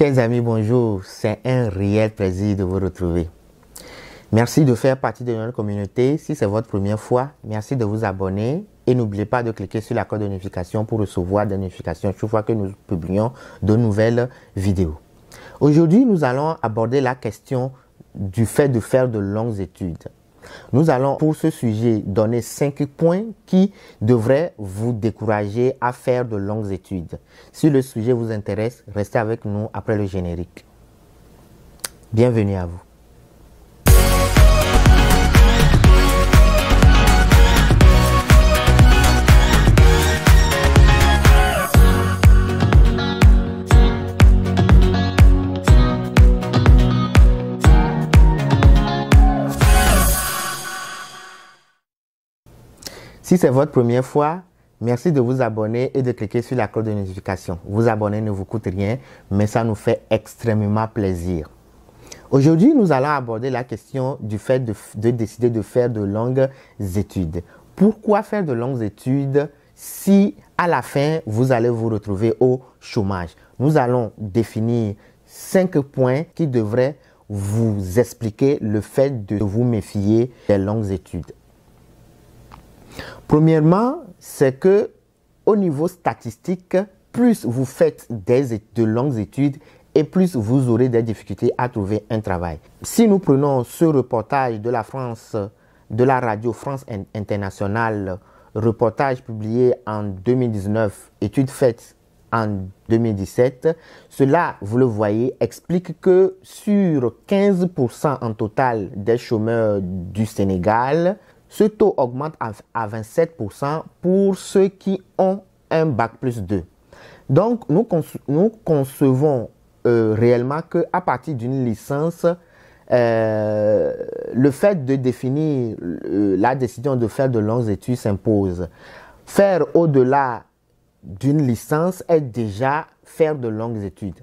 Chers amis, bonjour. C'est un réel plaisir de vous retrouver. Merci de faire partie de notre communauté. Si c'est votre première fois, merci de vous abonner. Et n'oubliez pas de cliquer sur la cloche de notification pour recevoir des notifications chaque fois que nous publions de nouvelles vidéos. Aujourd'hui, nous allons aborder la question du fait de faire de longues études. Nous allons pour ce sujet donner 5 points qui devraient vous décourager à faire de longues études. Si le sujet vous intéresse, restez avec nous après le générique. Bienvenue à vous. Si c'est votre première fois, merci de vous abonner et de cliquer sur la cloche de notification. Vous abonner ne vous coûte rien, mais ça nous fait extrêmement plaisir. Aujourd'hui, nous allons aborder la question du fait de décider de faire de longues études. Pourquoi faire de longues études si à la fin, vous allez vous retrouver au chômage? Nous allons définir 5 points qui devraient vous expliquer le fait de vous méfier des longues études. Premièrement, c'est que au niveau statistique, plus vous faites de longues études et plus vous aurez des difficultés à trouver un travail. Si nous prenons ce reportage de la France, de la radio France Internationale, reportage publié en 2019, études faites en 2017, cela, vous le voyez, explique que sur 15% en total des chômeurs du Sénégal, ce taux augmente à 27% pour ceux qui ont un bac plus 2. Donc, nous concevons réellement qu'à partir d'une licence, le fait de définir la décision de faire de longues études s'impose. Faire au-delà d'une licence est déjà faire de longues études.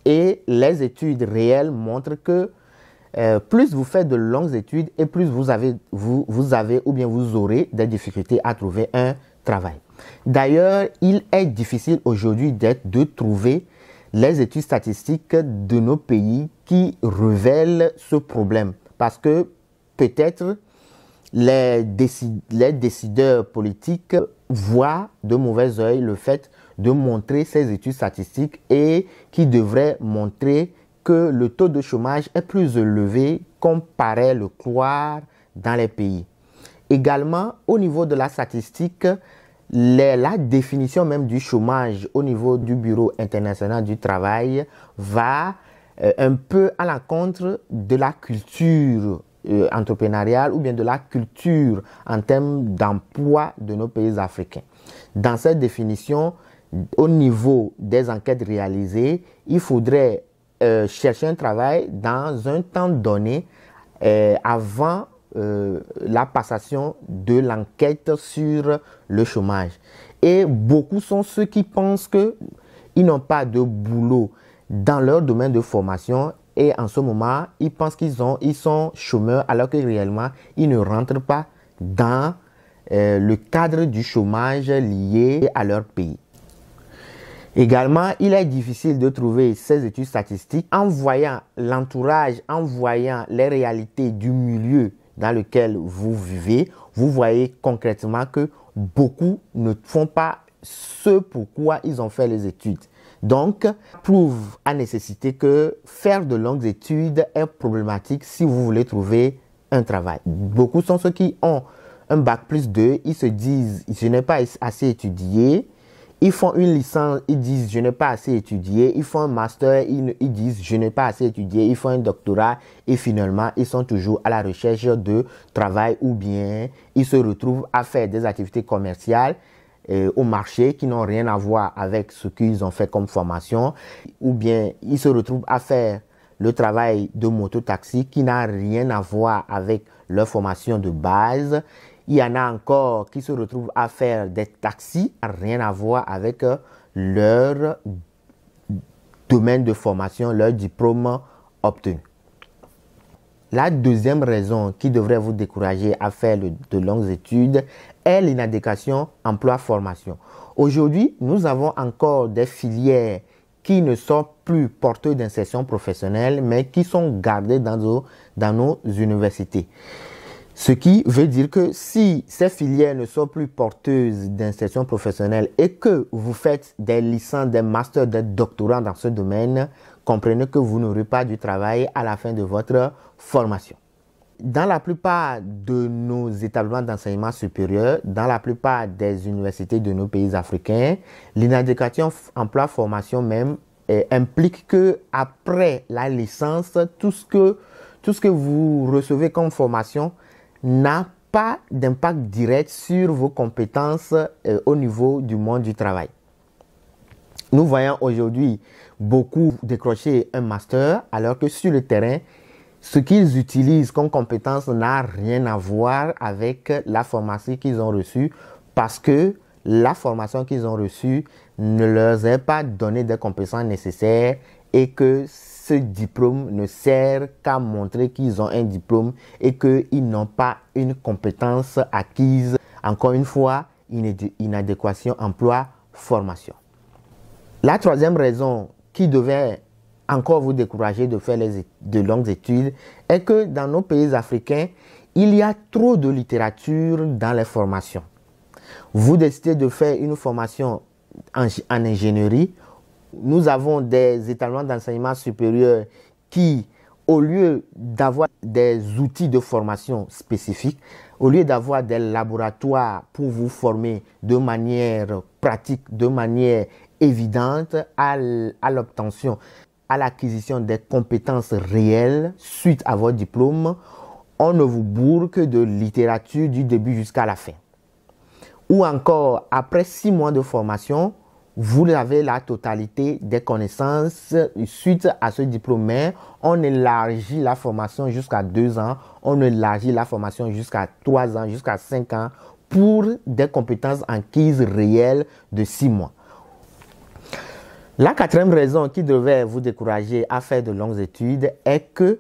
Et les études réelles montrent que plus vous faites de longues études et plus vous avez ou bien vous aurez des difficultés à trouver un travail. D'ailleurs, il est difficile aujourd'hui de trouver les études statistiques de nos pays qui révèlent ce problème. Parce que peut-être les décideurs politiques voient de mauvais œil le fait de montrer ces études statistiques et qui devraient montrer que le taux de chômage est plus élevé qu'on paraît le croire dans les pays. Également, au niveau de la statistique, la définition même du chômage au niveau du Bureau international du travail va un peu à l'encontre de la culture entrepreneuriale ou bien de la culture en termes d'emploi de nos pays africains. Dans cette définition, au niveau des enquêtes réalisées, il faudrait chercher un travail dans un temps donné avant la passation de l'enquête sur le chômage. Et beaucoup sont ceux qui pensent qu'ils n'ont pas de boulot dans leur domaine de formation et en ce moment, ils pensent qu'ils sont chômeurs alors que réellement, ils ne rentrent pas dans le cadre du chômage lié à leur pays. Également, il est difficile de trouver ces études statistiques en voyant l'entourage, en voyant les réalités du milieu dans lequel vous vivez. Vous voyez concrètement que beaucoup ne font pas ce pourquoi ils ont fait les études. Donc, prouve à nécessité que faire de longues études est problématique si vous voulez trouver un travail. Beaucoup sont ceux qui ont un bac plus 2, ils se disent « je n'ai pas assez étudié ». Ils font une licence, ils disent « je n'ai pas assez étudié ». Ils font un master, ils disent « je n'ai pas assez étudié ». Ils font un doctorat et finalement, ils sont toujours à la recherche de travail ou bien ils se retrouvent à faire des activités commerciales au marché qui n'ont rien à voir avec ce qu'ils ont fait comme formation. Ou bien ils se retrouvent à faire le travail de moto-taxi qui n'a rien à voir avec leur formation de base. Il y en a encore qui se retrouvent à faire des taxis, rien à voir avec leur domaine de formation, leur diplôme obtenu. La deuxième raison qui devrait vous décourager à faire de longues études est l'inadéquation emploi-formation. Aujourd'hui, nous avons encore des filières qui ne sont plus porteurs d'insertion professionnelle, mais qui sont gardés dans nos universités. Ce qui veut dire que si ces filières ne sont plus porteuses d'insertion professionnelle et que vous faites des licences, des masters, des doctorats dans ce domaine, comprenez que vous n'aurez pas du travail à la fin de votre formation. Dans la plupart de nos établissements d'enseignement supérieur, dans la plupart des universités de nos pays africains, l'inadéquation emploi-formation même implique que après la licence, tout ce que vous recevez comme formation n'a pas d'impact direct sur vos compétences au niveau du monde du travail. Nous voyons aujourd'hui beaucoup décrocher un master alors que sur le terrain, ce qu'ils utilisent comme compétences n'a rien à voir avec la formation qu'ils ont reçue parce que la formation qu'ils ont reçue ne leur a pas donné des compétences nécessaires et que ce diplôme ne sert qu'à montrer qu'ils ont un diplôme et qu'ils n'ont pas une compétence acquise. Encore une fois, inadéquation emploi-formation. La troisième raison qui devait encore vous décourager de faire de longues études est que dans nos pays africains, il y a trop de littérature dans les formations. Vous décidez de faire une formation en ingénierie. Nous avons des établissements d'enseignement supérieur qui, au lieu d'avoir des outils de formation spécifiques, au lieu d'avoir des laboratoires pour vous former de manière pratique, de manière évidente à l'obtention, à l'acquisition des compétences réelles suite à votre diplôme, on ne vous bourre que de littérature du début jusqu'à la fin. Ou encore, après 6 mois de formation, vous avez la totalité des connaissances suite à ce diplôme. Mais on élargit la formation jusqu'à 2 ans, on élargit la formation jusqu'à 3 ans, jusqu'à 5 ans pour des compétences acquises réelles de 6 mois. La quatrième raison qui devait vous décourager à faire de longues études est que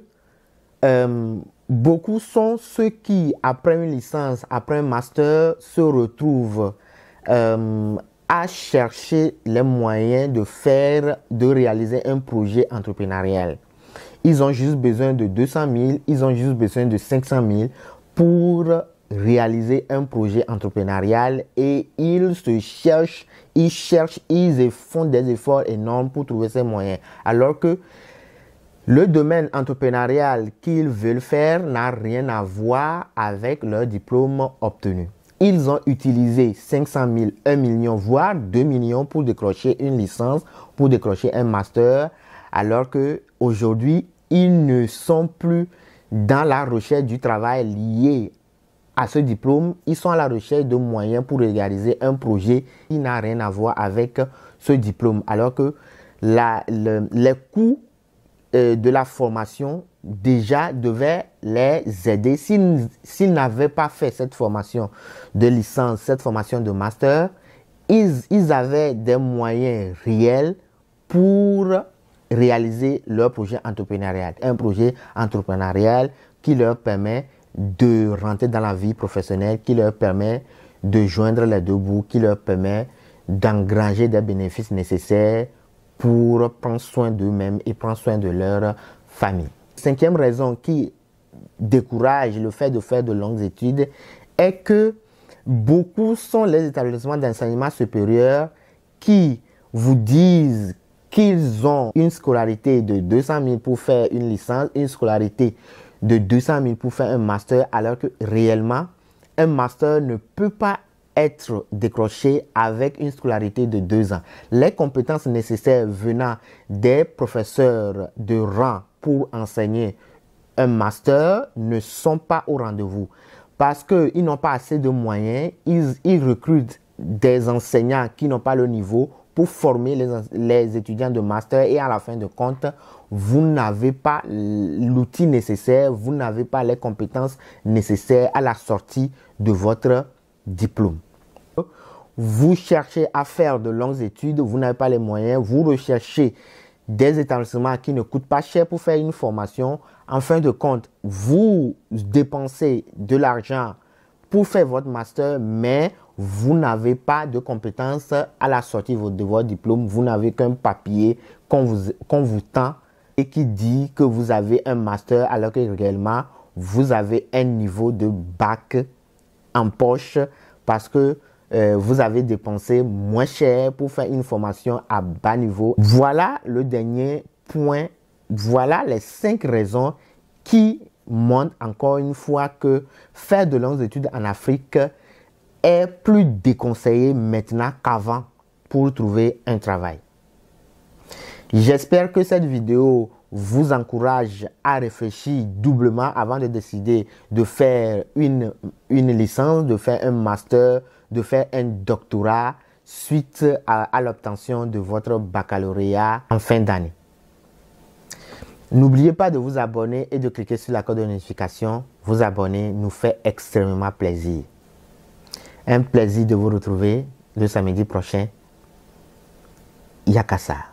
beaucoup sont ceux qui, après une licence, après un master, se retrouvent à chercher les moyens de réaliser un projet entrepreneurial. Ils ont juste besoin de 200 000, ils ont juste besoin de 500 000 pour réaliser un projet entrepreneurial et ils font des efforts énormes pour trouver ces moyens. Alors que le domaine entrepreneurial qu'ils veulent faire n'a rien à voir avec leur diplôme obtenu. Ils ont utilisé 500 000, 1 million, voire 2 millions pour décrocher une licence, pour décrocher un master, alors qu'aujourd'hui, ils ne sont plus dans la recherche du travail lié à ce diplôme. Ils sont à la recherche de moyens pour réaliser un projet qui n'a rien à voir avec ce diplôme, alors que les coûts de la formation déjà devaient les aider. S'ils n'avaient pas fait cette formation de licence, cette formation de master, ils avaient des moyens réels pour réaliser leur projet entrepreneurial. Un projet entrepreneurial qui leur permet de rentrer dans la vie professionnelle, qui leur permet de joindre les deux bouts, qui leur permet d'engranger des bénéfices nécessaires pour prendre soin d'eux-mêmes et prendre soin de leur famille. Cinquième raison qui décourage le fait de faire de longues études est que beaucoup sont les établissements d'enseignement supérieur qui vous disent qu'ils ont une scolarité de 200 000 pour faire une licence, une scolarité de 200 000 pour faire un master, alors que réellement, un master ne peut pas être décroché avec une scolarité de 2 ans. Les compétences nécessaires venant des professeurs de rang pour enseigner un master ne sont pas au rendez-vous parce qu'ils n'ont pas assez de moyens. Ils recrutent des enseignants qui n'ont pas le niveau pour former les étudiants de master et à la fin de compte, vous n'avez pas l'outil nécessaire, vous n'avez pas les compétences nécessaires à la sortie de votre diplôme. Vous cherchez à faire de longues études, vous n'avez pas les moyens, vous recherchez des établissements qui ne coûtent pas cher pour faire une formation. En fin de compte, vous dépensez de l'argent pour faire votre master, mais vous n'avez pas de compétences à la sortie de votre diplôme, vous n'avez qu'un papier qu'on vous tend et qui dit que vous avez un master alors que réellement vous avez un niveau de bac en poche parce que vous avez dépensé moins cher pour faire une formation à bas niveau. Voilà le dernier point. Voilà les 5 raisons qui montrent encore une fois que faire de longues études en Afrique est plus déconseillé maintenant qu'avant pour trouver un travail. J'espère que cette vidéo vous encourage à réfléchir doublement avant de décider de faire une licence, de faire un master, de faire un doctorat suite à l'obtention de votre baccalauréat en fin d'année. N'oubliez pas de vous abonner et de cliquer sur la cloche de notification. Vous abonner nous fait extrêmement plaisir. Un plaisir de vous retrouver le samedi prochain. Yakasa.